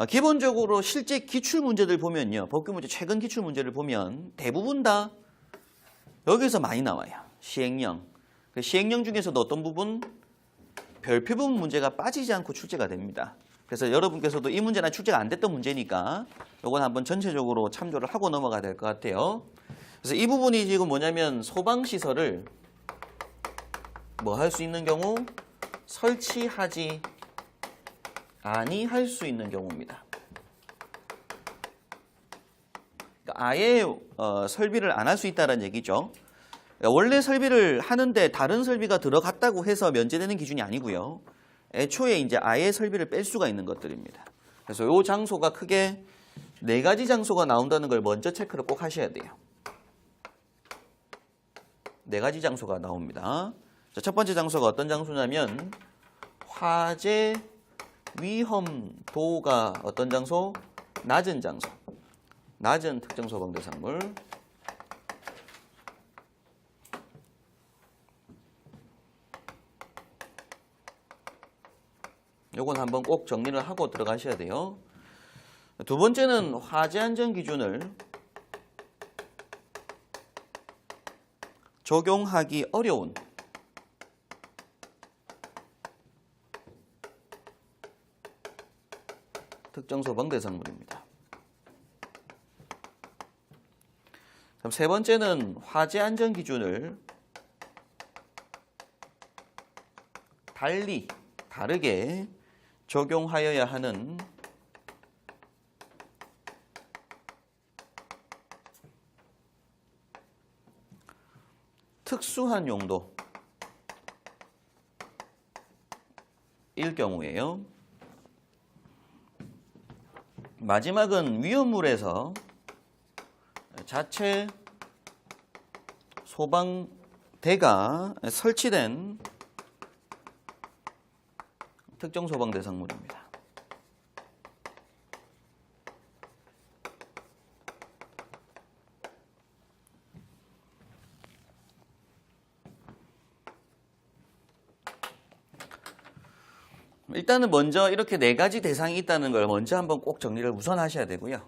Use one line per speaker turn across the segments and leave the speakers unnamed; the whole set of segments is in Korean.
기본적으로 실제 기출문제들 보면요. 법규문제 최근 기출문제를 보면 대부분 다 여기서 많이 나와요. 시행령. 시행령 중에서도 어떤 부분? 별표 부분 문제가 빠지지 않고 출제가 됩니다. 그래서 여러분께서도 이 문제는 출제가 안 됐던 문제니까 이건 한번 전체적으로 참조를 하고 넘어가야 될 것 같아요. 그래서 이 부분이 지금 뭐냐면 소방시설을 뭐 할 수 있는 경우 설치하지 아니할 수 있는 경우입니다. 그러니까 아예 설비를 안 할 수 있다는 얘기죠. 원래 설비를 하는데 다른 설비가 들어갔다고 해서 면제되는 기준이 아니고요. 애초에 이제 아예 설비를 뺄 수가 있는 것들입니다. 그래서 이 장소가 크게 4가지 장소가 나온다는 걸 먼저 체크를 꼭 하셔야 돼요. 4가지 장소가 나옵니다. 자, 첫 번째 장소가 어떤 장소냐면 화재 위험도가 어떤 장소? 낮은 장소. 낮은 특정 소방 대상물. 요건 한번 꼭 정리를 하고 들어가셔야 돼요. 두 번째는 화재 안전 기준을 적용하기 어려운 특정 소방 대상물입니다. 그럼 세 번째는 화재 안전 기준을 다르게 적용하여야 하는 특수한 용도일 경우에요. 마지막은 위험물에서 자체 소방대가 설치된 특정 소방 대상물입니다. 일단은 먼저 이렇게 4가지 대상이 있다는 걸 먼저 한번 꼭 정리를 우선 하셔야 되고요.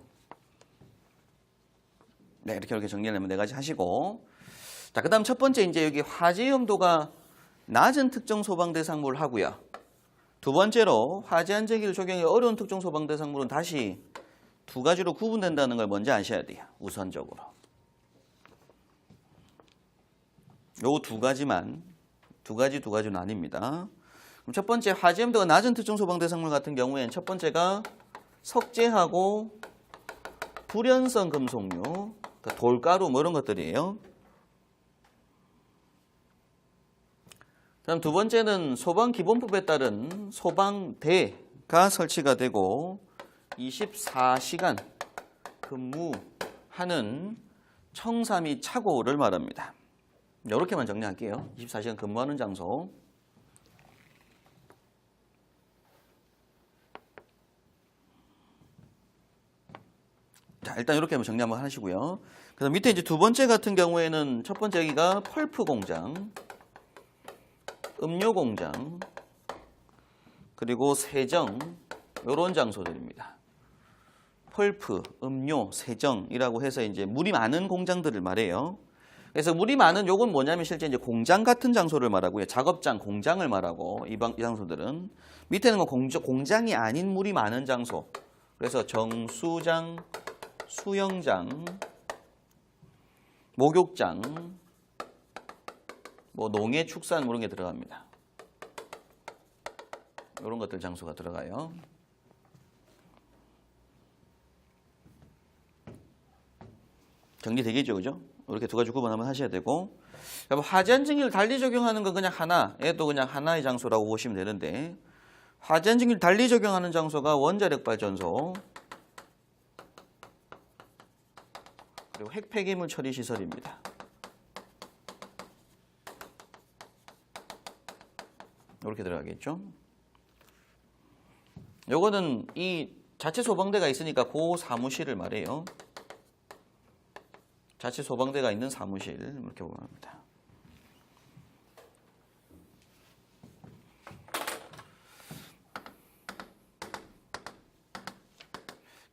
네, 이렇게 정리를 하면 4가지 하시고. 자, 그 다음 첫 번째 이제 여기 화재 위험도가 낮은 특정 소방 대상물 하고요. 두 번째로 화재 안전기를 적용하기 어려운 특정 소방 대상물은 다시 2가지로 구분된다는 걸 먼저 아셔야 돼요. 우선적으로. 요 2가지만, 2가지는 아닙니다. 그럼 첫 번째 화재 위험도가 낮은 특정 소방 대상물 같은 경우에는 첫 번째가 석재하고 불연성 금속류, 그러니까 돌가루 뭐 이런 것들이에요. 다음 두 번째는 소방기본법에 따른 소방대가 설치가 되고 24시간 근무하는 청사 및 차고를 말합니다. 이렇게만 정리할게요. 24시간 근무하는 장소. 자, 일단 이렇게 한번 정리 한번 하시고요. 그다음 밑에 이제 두 번째 같은 경우에는 첫 번째 여기가 펄프 공장, 음료 공장, 그리고 세정 이런 장소들입니다. 펄프, 음료, 세정이라고 해서 이제 물이 많은 공장들을 말해요. 그래서 물이 많은 요건 뭐냐면 실제 이제 공장 같은 장소를 말하고요. 작업장, 공장을 말하고 이 장소들은 밑에는 뭐 공장이 아닌 물이 많은 장소. 그래서 정수장, 수영장, 목욕장, 뭐 농해, 축산 이런 게 들어갑니다. 이런 것들 장소가 들어가요. 정리되겠죠, 그죠? 이렇게 2가지 구분 한번 하셔야 되고, 화재 안전기를 달리 적용하는 건 그냥 하나, 얘도 그냥 하나의 장소라고 보시면 되는데, 화재 안전기를 달리 적용하는 장소가 원자력 발전소, 그리고 핵폐기물 처리 시설입니다. 이렇게 들어가겠죠. 요거는 이 자체 소방대가 있으니까 그 사무실을 말해요. 자체 소방대가 있는 사무실 이렇게 보면 합니다.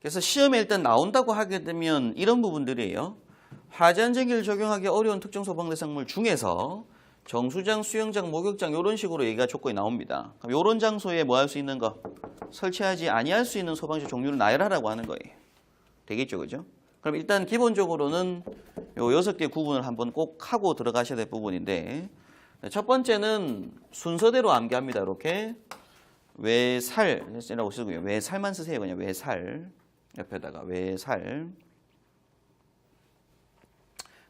그래서 시험에 일단 나온다고 하게 되면 이런 부분들이에요. 화재안전기를 적용하기 어려운 특정 소방 대상물 중에서 정수장, 수영장, 목욕장 이런 식으로 얘기가 조건이 나옵니다. 그럼 이런 장소에 뭐 할 수 있는 거? 설치하지 아니할 수 있는 소방시 종류를 나열하라고 하는 거예요. 되겠죠, 그죠? 그럼 일단 기본적으로는 요 6개 구분을 한번 꼭 하고 들어가셔야 될 부분인데, 첫 번째는 순서대로 암기합니다. 이렇게 외살이라고 쓰고요. 외살만 쓰세요. 그냥 외살 옆에다가 외살.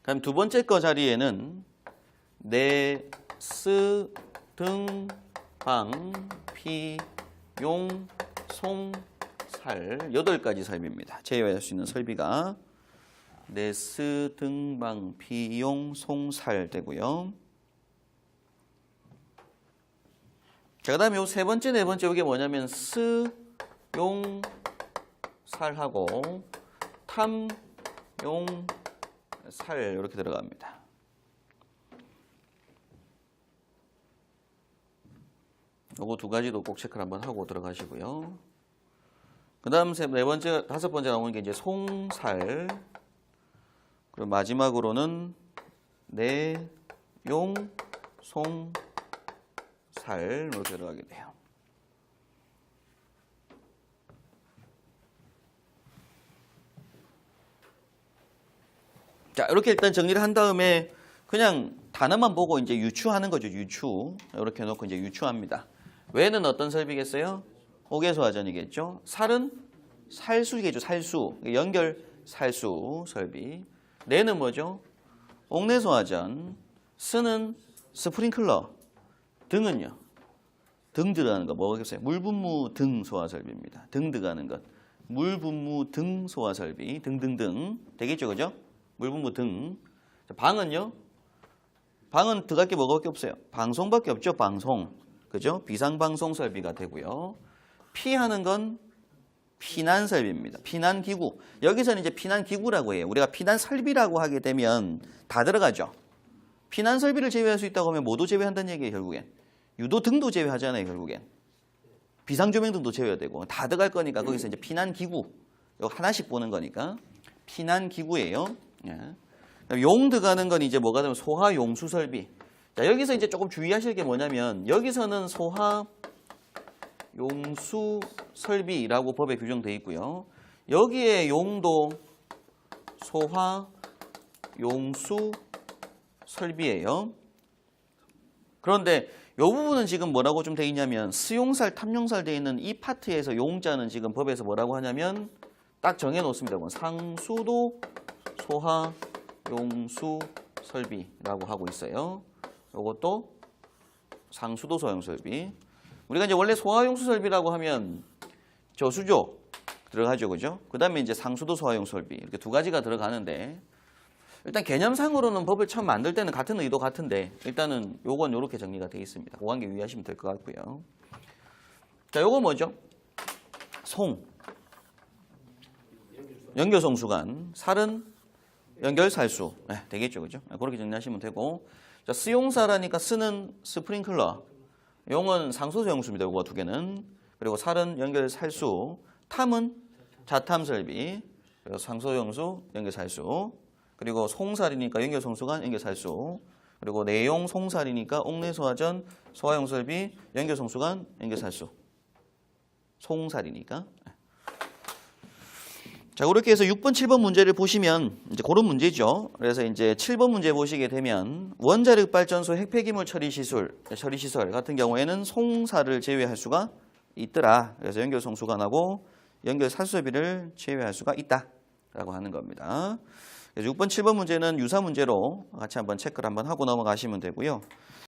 그럼 두 번째 거 자리에는 내, 스, 등, 방, 피, 용, 송, 살 8가지 설비입니다. 제외할 수 있는 설비가 내, 스, 등, 방, 피, 용, 송, 살 되고요. 자, 그 다음에 요 세 번째, 네 번째 이게 뭐냐면 스, 용, 살하고 탐, 용, 살 이렇게 들어갑니다. 요거 두 가지도 꼭 체크를 한번 하고 들어가시고요. 그 다음 네 번째, 다섯 번째 나오는 게 이제 송살. 그리고 마지막으로는 내, 용, 송, 살로 들어가게 돼요. 자, 이렇게 일단 정리를 한 다음에 그냥 단어만 보고 이제 유추하는 거죠. 유추. 이렇게 해놓고 이제 유추합니다. 외는 어떤 설비겠어요? 호계소화전이겠죠. 살은 살수겠죠. 살수. 연결 살수 설비. 내는 뭐죠? 옥내소화전. 스는 스프링클러. 등은요? 등 들어가는 거 뭐겠어요? 물분무 등 소화설비입니다. 등 들어가는 것. 물분무 등 소화설비. 등등등. 되겠죠, 그죠? 물분무 등. 방은요? 방은 들어갈 게 뭐가 밖에 없어요? 방송밖에 없죠, 방송. 그죠? 비상방송 설비가 되고요. 피하는 건 피난 설비입니다. 피난 기구. 여기서는 이제 피난 기구라고 해요. 우리가 피난 설비라고 하게 되면 다 들어가죠. 피난 설비를 제외할 수 있다고 하면 뭐도 제외한다는 얘기예요, 결국엔. 유도 등도 제외하잖아요, 결국엔. 비상조명 등도 제외되고 다 들어갈 거니까 거기서 이제 피난 기구. 이거 하나씩 보는 거니까 피난 기구예요. 예. 용 들어가는 건 이제 뭐가 되면 소하 용수 설비. 자, 여기서 이제 조금 주의하실 게 뭐냐면 여기서는 소하 용수 설비라고 법에 규정되어 있고요. 여기에 용도 소하 용수 설비예요. 그런데 이 부분은 지금 뭐라고 좀 돼 있냐면 수용살, 탐용살 돼 있는 이 파트에서 용자는 지금 법에서 뭐라고 하냐면 딱 정해 놓습니다. 상수도 소하 용수 설비라고 하고 있어요. 이것도 상수도 소용 설비. 우리가 이제 원래 소하용수 설비라고 하면 저수조 들어가죠, 그죠? 그 다음에 이제 상수도 소하용 설비 이렇게 두 가지가 들어가는데 일단 개념상으로는 법을 처음 만들 때는 같은 의도 같은데 일단은 요건 요렇게 정리가 되어 있습니다. 그 관계 유의하시면 될 것 같고요. 자, 요거 뭐죠? 송. 연결송수관. 살은 연결살수. 네, 되겠죠, 그죠? 그렇게 정리하시면 되고. 자, 수용사라니까 쓰는 스프링클러. 용은 상수소용수입니다. 요거 두 개는. 그리고 살은 연결살수. 탐은 자탐설비. 그리고 상수소용수, 연결살수. 그리고 송살이니까 연결송수관, 연결살수. 그리고 내용 송살이니까 옥내소화전, 소화용설비, 연결송수관, 연결살수. 송살이니까. 자, 그렇게 해서 6번, 7번 문제를 보시면 이제 그런 문제죠. 그래서 이제 7번 문제 보시게 되면 원자력 발전소 핵폐기물 처리 시설 같은 경우에는 송사를 제외할 수가 있더라. 그래서 연결송수관하고 연결살수비를 제외할 수가 있다라고 하는 겁니다. 그래서 6번, 7번 문제는 유사 문제로 같이 한번 체크를 한번 하고 넘어가시면 되고요.